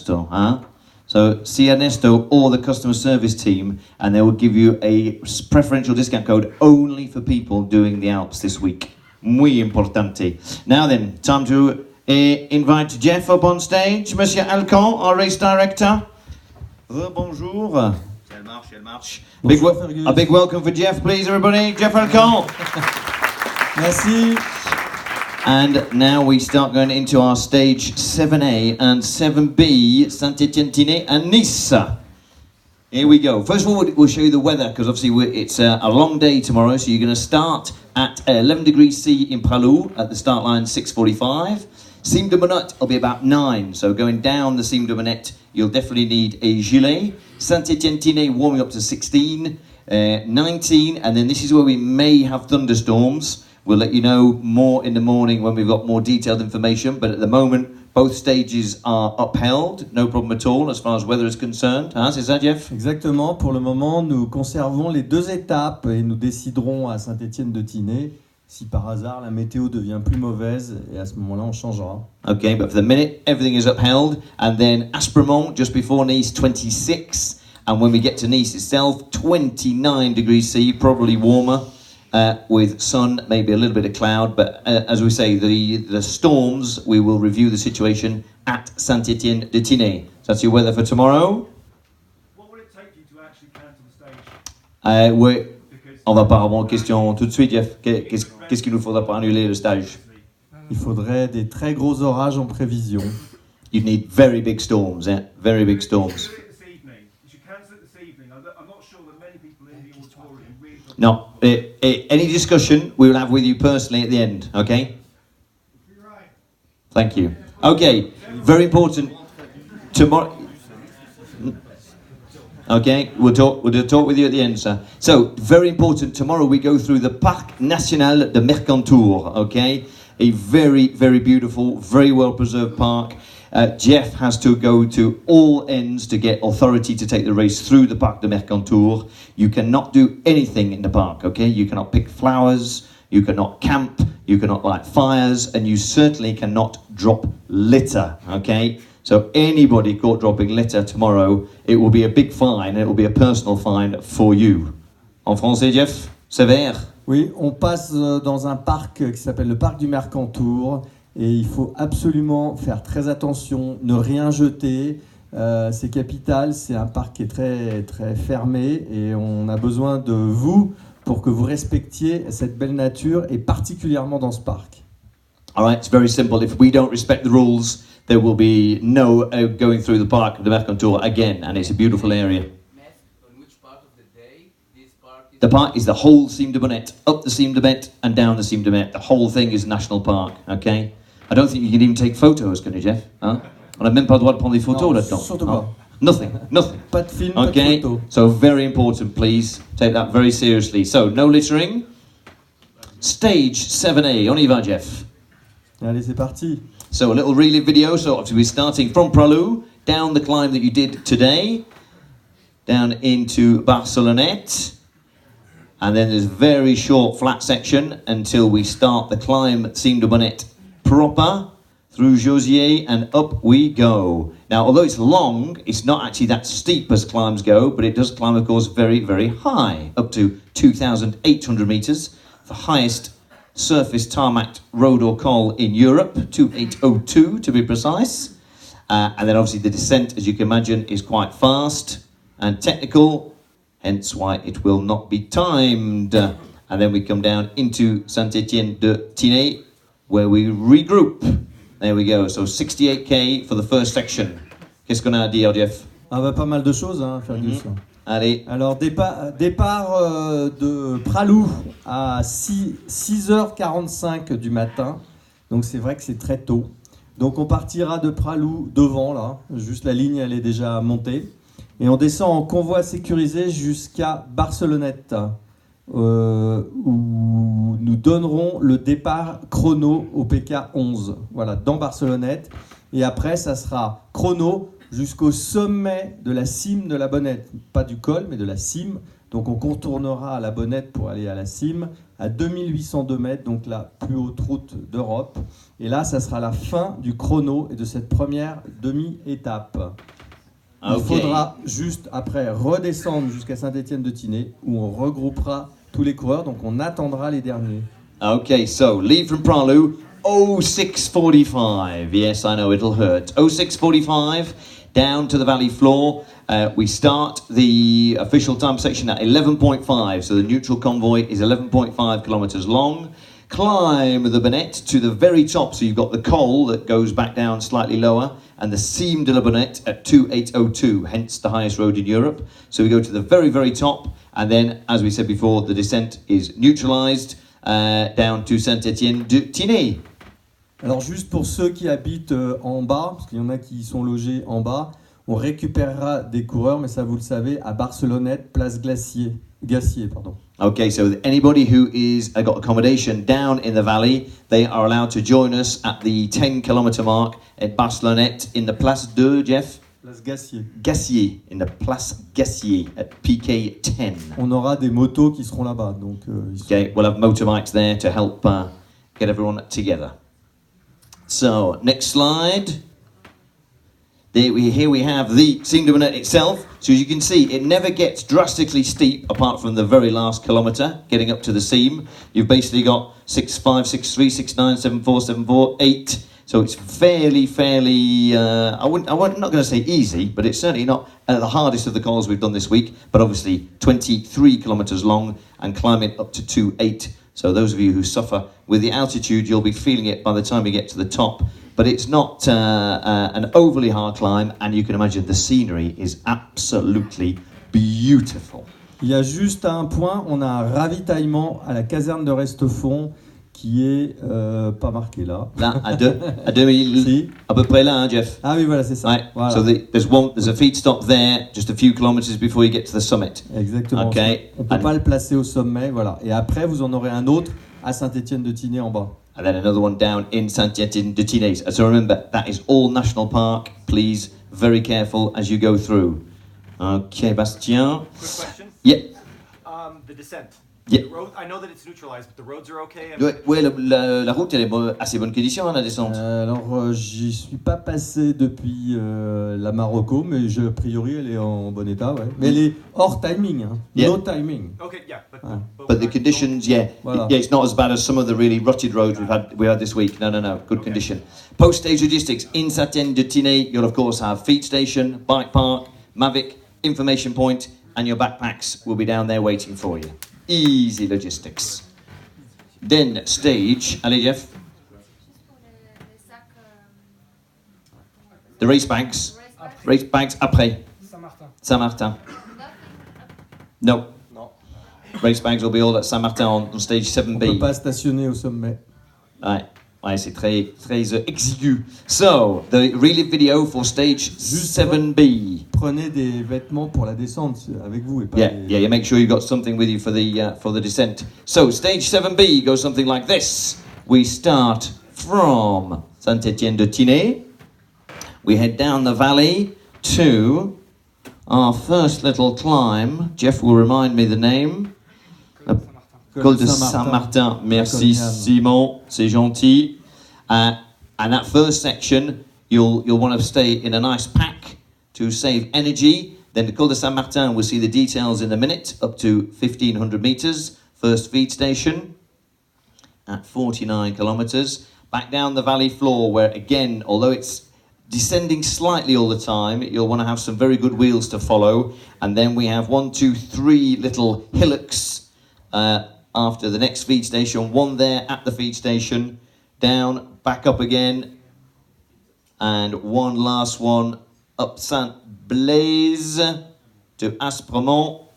Ernesto, huh? So see Ernesto or the customer service team, and they will give you a preferential discount code only for people doing the Alps this week. Muy importante. Now then, time to invite Jeff up on stage. Monsieur Alcan, our race director. Bonjour. Elle marche. A big welcome for Jeff, please, everybody. Jeff Alcan. Merci. And now we start going into our stage 7A and 7B, Saint-Étienne-Tinée and Nice. Here we go. First of all, we'll show you the weather, because obviously it's a long day tomorrow, so you're going to start at 11 degrees C in Pralou, at the start line 6:45. Cime de Bonnet will be about 9, so going down the Cime de Bonnet, you'll definitely need a gilet. Saint-Étienne-Tinée warming up to 16, 19, and then this is where we may have thunderstorms. We'll let you know more in the morning when we've got more detailed information, but at the moment, both stages are upheld, no problem at all as far as weather is concerned. Hein, c'est ça, Jeff? Exactement. Pour le moment, nous conservons les 2 étapes et nous déciderons à Saint-Étienne-de-Tinée si par hasard la météo devient plus mauvaise, et à ce moment-là, on changera. Okay, but for the minute, everything is upheld. And then Aspremont, just before Nice, 26. And when we get to Nice itself, 29 degrees C, probably warmer. With sun, maybe a little bit of cloud, but as we say, the storms, we will review the situation at Saint-Étienne-de-Tinée. So that's your weather for tomorrow. What would it take you to actually cancel the stage? On va pas répondre aux questions tout de suite, Jeff. Qu'est-ce qu'il nous faudra pour annuler le stage? Il faudrait des très gros orages en prévision. You need very big storms, yeah? Very big storms. No, any discussion we will have with you personally at the end, okay? Thank you. Okay, very important. Tomorrow. Okay, we'll talk with you at the end, sir. So, very important. Tomorrow we go through the Parc National de Mercantour. Okay, a very, very beautiful, very well preserved park. Jeff has to go to all ends to get authority to take the race through the Parc de Mercantour. You cannot do anything in the park, okay? You cannot pick flowers, you cannot camp, you cannot light fires, and you certainly cannot drop litter, okay? So anybody caught dropping litter tomorrow, it will be a big fine, it will be a personal fine for you. En français, Jeff? Sévère? Oui, on passe dans un parc qui s'appelle le Parc du Mercantour. Et il faut absolument faire très attention, ne rien jeter. C'est capital, c'est un parc qui est très, très fermé et on a besoin de vous pour que vous respectiez cette belle nature et particulièrement dans ce parc. All right, it's very simple. If we don't respect the rules, there will be no going through the park, the Mercantour again, and it's a beautiful area. On which part of the day this park is? The park is the whole Cime de Bonnet, up the Cime de Bonnet and down the Cime de Bonnet. The whole thing is national park, okay? I don't think you can even take photos, can you, Jeff? Hein? On n'a même pas le droit de prendre des photos là-dedans. Surtout pas. Nothing. Pas de film, Okay, pas de photo. so very important, please take that very seriously. So, no littering. Stage 7A, on y va, Jeff. Allez, c'est parti. So, a little relay video. So, obviously, we're starting from Pralou, down the climb that you did today, down into Barcelonnette. And then there's a very short flat section until we start the climb at Cime de Bonnet proper, through Josier, and up we go. Now, although it's long, it's not actually that steep as climbs go, but it does climb, of course, very, very high, up to 2,800 meters, the highest surface tarmac road or col in Europe, 2802 to be precise. And then obviously the descent, as you can imagine, is quite fast and technical, hence why it will not be timed. And then we come down into Saint-Étienne-de-Tinée, where we regroup. There we go. So 68k for the first section. Qu'est-ce qu'on a à dire, Jeff? Ah bah, pas mal de choses, hein, Fergus. Allez. Alors, départ de Pralou à 6h45 du matin. Donc, c'est vrai que c'est très tôt. Donc, on partira de Pralou devant, là. Juste la ligne, elle est déjà montée. Et on descend en convoi sécurisé jusqu'à Barcelonnette, où nous donnerons le départ chrono au PK 11, voilà, dans Barcelonnette. Et après, ça sera chrono jusqu'au sommet de la cime de la Bonnette. Pas du col, mais de la cime Donc on contournera à la Bonnette pour aller à la cime, à 2802 mètres, donc la plus haute route d'Europe. Et là, ça sera la fin du chrono et de cette première demi-étape. Il Okay. faudra juste après redescendre jusqu'à Saint-Étienne-de-Tinée où on regroupera tous les coureurs, donc on attendra les derniers. Okay, so leave from Pralu, 06:45. Yes, I know, it'll hurt. 06:45, down to the valley floor. We start the official time section at 11.5, so the neutral convoy is 11.5 kilometres long. Climb the Bonnette to the very top, so you've got the col that goes back down slightly lower, and the Cime de la Bonnette at 2802, hence the highest road in Europe. So we go to the very, very top, and then, as we said before, the descent is neutralised down to Saint-Étienne-de-Tinée. Alors juste pour ceux qui habitent en bas, parce qu'il y en a qui sont logés en bas, on récupérera des coureurs, mais ça vous le savez, à Barcelonnette, place Gassier. Okay, so anybody who is got accommodation down in the valley, they are allowed to join us at the 10-kilometre mark at Barcelonnette in the Place de Jeff? Place Gassier. Gassier, in the Place Gassier at PK 10. On aura des motos qui seront là-bas. Donc, Okay, we'll have motorbikes there to help get everyone together. So, next slide. Here we have the Cime de Bonnette itself. So as you can see, it never gets drastically steep apart from the very last kilometre, getting up to the Cime. You've basically got 6.5, 6.3, 6.9, 7.4, 7.4, 8. So it's fairly, I'm not going to say easy, but it's certainly not the hardest of the cols we've done this week, but obviously 23 kilometres long and climbing up to 2.8. So those of you who suffer with the altitude, you'll be feeling it by the time you get to the top. But it's not an overly hard climb, and you can imagine the scenery is absolutely beautiful. Il y a juste un point, on a un ravitaillement à la caserne de Restefond qui est pas marqué là. Là, à 2000, Si. à peu près là, hein, Jeff? Ah oui, voilà, c'est ça. Right. Voilà. So there's a feed stop there, just a few kilometres before you get to the summit. Exactement. Okay. On ne peut pas le placer au sommet, voilà. Et après, vous en aurez un autre à Saint-Étienne-de-Tinée en bas. And then another one down in Saint-Étienne-de-Tinée. So remember, that is all national park. Please, very careful as you go through. Okay, Bastien. Quick question. Yeah. The descent. Yeah. The road, I know that it's neutralized, but the roads are okay. Ouais, la route, elle est assez bonne condition, hein, la descente. Alors, j'y suis pas passé depuis la Marocco, mais a priori, elle est en bon état, ouais. Mais elle est hors timing, hein. Yeah. No timing. Okay, yeah, But the conditions, yeah, Voilà. yeah, it's not as bad as some of the really rutted roads we had this week. No, good condition. Post-stage logistics in Saint-Étienne-de-Tinée, you'll of course have feed station, bike park, Mavic, information point, and your backpacks will be down there waiting for you. Easy logistics. Then stage, allez Jeff, the race bags après Saint-Martin. No. Race bags will be all at Saint-Martin on stage On ne peut 7B. pas stationner au sommet. Ouais, c'est très exigu. So, the relive video for stage 7B. Prenez des vêtements pour la descente avec vous et pas Yeah, you make sure you've got something with you for the descent. So, stage 7B goes something like this. We start from Saint-Étienne-de-Tinée. We head down the valley to our first little climb. Jeff will remind me the name. Col de Saint-Martin. Merci Simon, c'est gentil. And that first section, you'll want to stay in a nice pack to save energy. Then the Col de Saint-Martin, we'll see the details in a minute, up to 1,500 meters. First feed station at 49 kilometers. Back down the valley floor, where again, although it's descending slightly all the time, you'll want to have some very good wheels to follow. And then we have 1, 2, 3 little hillocks after the next feed station, one there at the feed station, down, back up again, and one last one up Saint-Blaise to Aspremont,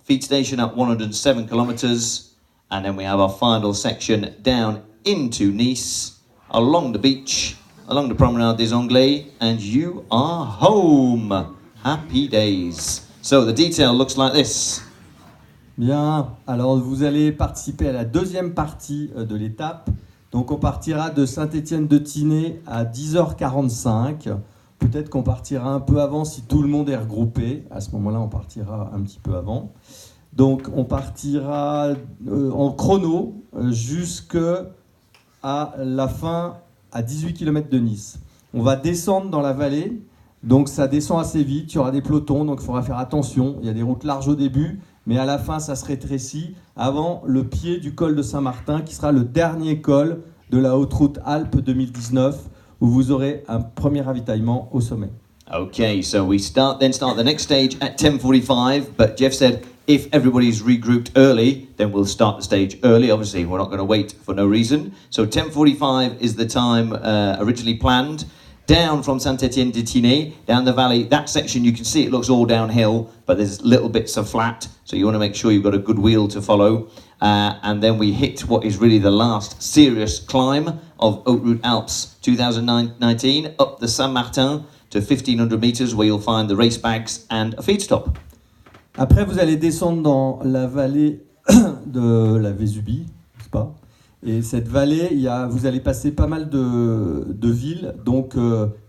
feed station at 107 kilometres, and then we have our final section down into Nice, along the beach, along the Promenade des Anglais, and you are home. Happy days. So the detail looks like this. Bien, alors vous allez participer à la deuxième partie de l'étape. Donc on partira de Saint-Étienne-de-Tinée à 10h45. Peut-être qu'on partira un peu avant si tout le monde est regroupé. À ce moment-là, on partira un petit peu avant. Donc, on partira en chrono jusqu'à la fin, à 18 km de Nice. On va descendre dans la vallée. Donc, ça descend assez vite. Il y aura des pelotons, donc il faudra faire attention. Il y a des routes larges au début, mais à la fin, ça se rétrécit avant le pied du col de Saint-Martin, qui sera le dernier col de la Haute Route Alpes 2019, où vous aurez un premier ravitaillement au sommet. Okay, so we start the next stage at 10:45, but Jeff said if everybody's regrouped early, then we'll start the stage early. Obviously, we're not going to wait for no reason. So 10:45 is the time originally planned. Down from Saint-Étienne de Tinée, down the valley, that section you can see it looks all downhill, but there's little bits of flat, so you want to make sure you've got a good wheel to follow. And then we hit what is really the last serious climb of Haute Route Alps 2019, up the Saint-Martin to 1500 meters, where you'll find the race bags and a feed stop. Après, vous allez descendre dans la vallée de la Vésubie, n'est-ce pas? Et cette vallée, vous allez passer pas mal de villes, donc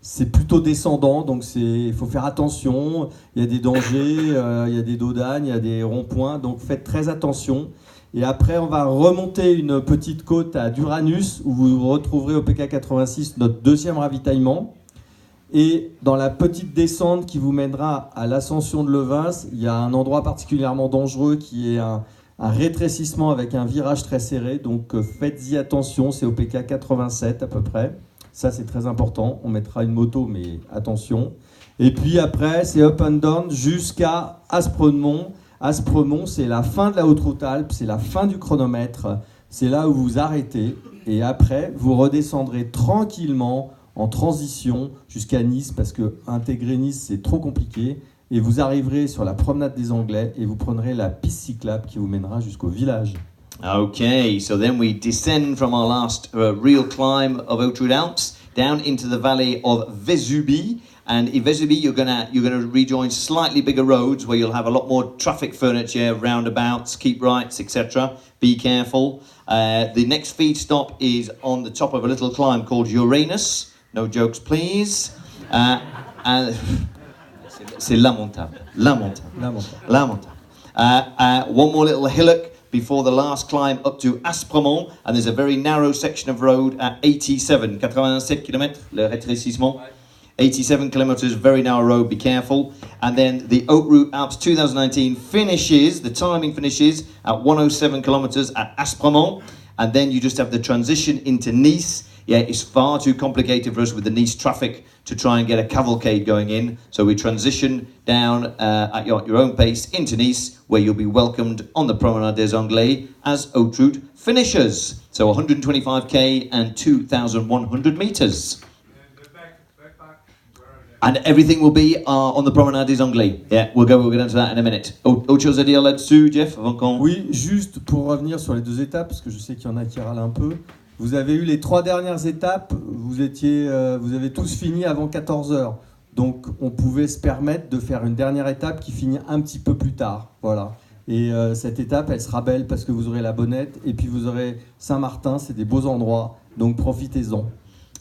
c'est plutôt descendant, donc il faut faire attention, il y a des dangers, il y a des dos d'âne, il y a des ronds-points, donc faites très attention. Et après, on va remonter une petite côte à Duranus, où vous retrouverez au PK 86 notre deuxième ravitaillement. Et dans la petite descente qui vous mènera à l'ascension de Levins, il y a un endroit particulièrement dangereux qui est un rétrécissement avec un virage très serré, donc faites-y attention, c'est au PK 87 à peu près. Ça, c'est très important. On mettra une moto, mais attention. Et puis après, c'est up and down jusqu'à Aspremont. Aspremont, c'est la fin de la Haute Route Alpes, c'est la fin du chronomètre. C'est là où vous arrêtez. Et après, vous redescendrez tranquillement en transition jusqu'à Nice, parce que intégrer Nice, c'est trop compliqué. Et vous arriverez sur la promenade des Anglais et vous prendrez la piste cyclable qui vous mènera jusqu'au village. Okay, so then we descend from our last real climb of Haute Route Alps down into the valley of Vesubie. And in Vesubie, you're gonna rejoin slightly bigger roads where you'll have a lot more traffic furniture, roundabouts, keep rights, etc. Be careful. The next feed stop is on the top of a little climb called Uranus. No jokes, please. And c'est lamentable. One more little hillock before the last climb up to Aspremont, and there's a very narrow section of road at 87 km, le rétrécissement. 87 kilometers, very narrow road, be careful. And then the Haute Route Alps 2019 finishes, the timing finishes at 107 kilometers at Aspremont, and then you just have the transition into Nice. Yeah, it's far too complicated for us with the Nice traffic to try and get a cavalcade going in. So we transition down at your own pace into Nice, where you'll be welcomed on the Promenade des Anglais as Haute Route finishers. So 125k and 2,100 meters. And everything will be on the Promenade des Anglais. Yeah, we'll go down to that in a minute. Autre chose à dire là-dessus, Jeff, avant qu'on... Oui, juste pour revenir sur les deux étapes, parce que je sais qu'il y en a qui râlent un peu. Vous avez eu les 3 dernières étapes, vous avez tous fini avant 14 heures. Donc on pouvait se permettre de faire une dernière étape qui finit un petit peu plus tard. Voilà. Et cette étape, elle sera belle parce que vous aurez la Bonnette et puis vous aurez Saint-Martin, c'est des beaux endroits. Donc profitez-en.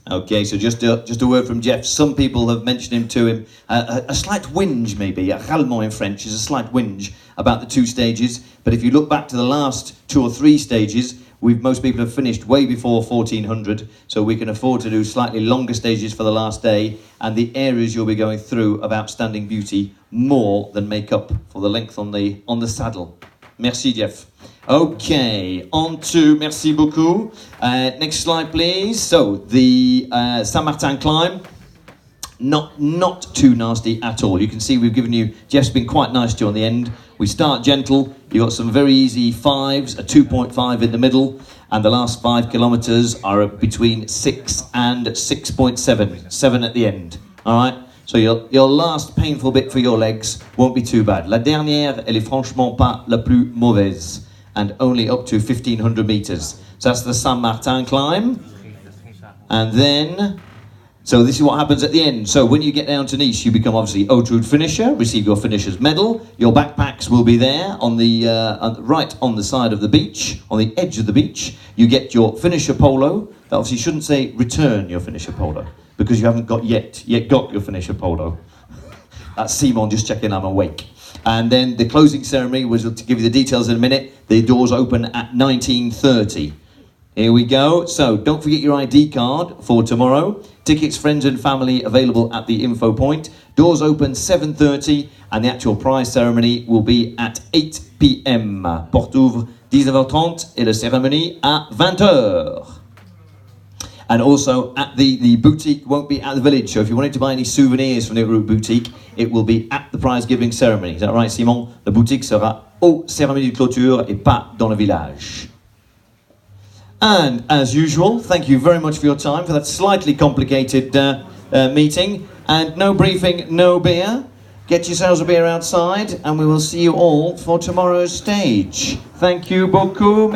Okay, so just a word from Jeff. Some people have mentioned him to him. A slight whinge, maybe. A râlement in French is a slight whinge about the 2 stages. But if you look back to the last 2 or 3 stages, most people have finished way before 1400, so we can afford to do slightly longer stages for the last day, and the areas you'll be going through of outstanding beauty more than make up for the length on the saddle. Merci, Jeff. Okay, on to, merci beaucoup. Next slide, please. So, the Saint-Martin climb, not too nasty at all. You can see we've given you, Jeff's been quite nice to you on the end. We start gentle, you've got some very easy 5s, a 2.5 in the middle, and the last 5 kilometers are between 6 and 6.7, 7 at the end. All right? So your last painful bit for your legs won't be too bad. La dernière, elle est franchement pas la plus mauvaise, and only up to 1500 meters. So that's the Saint-Martin climb. And then, so this is what happens at the end. So when you get down to Nice, you become obviously Haute Route finisher, receive your finisher's medal. Your backpacks will be there on the right on the side of the beach, on the edge of the beach. You get your finisher polo. That obviously shouldn't say return your finisher polo. because you haven't got your finisher polo. That's Simon just checking I'm awake. And then the closing ceremony, was to give you the details in a minute. The doors open at 19:30. Here we go. So don't forget your ID card for tomorrow. Tickets, friends and family available at the info point. Doors open 7:30 and the actual prize ceremony will be at 8 p.m. Porte ouvre 19h30 et la cérémonie à 20h. And also, at the boutique won't be at the village. So if you wanted to buy any souvenirs from the boutique, it will be at the prize giving ceremony. Is that right, Simon? La boutique sera aux cérémonies de clôture et pas dans le village. And as usual, thank you very much for your time for that slightly complicated meeting. And no briefing, no beer. Get yourselves a beer outside, and we will see you all for tomorrow's stage. Thank you beaucoup.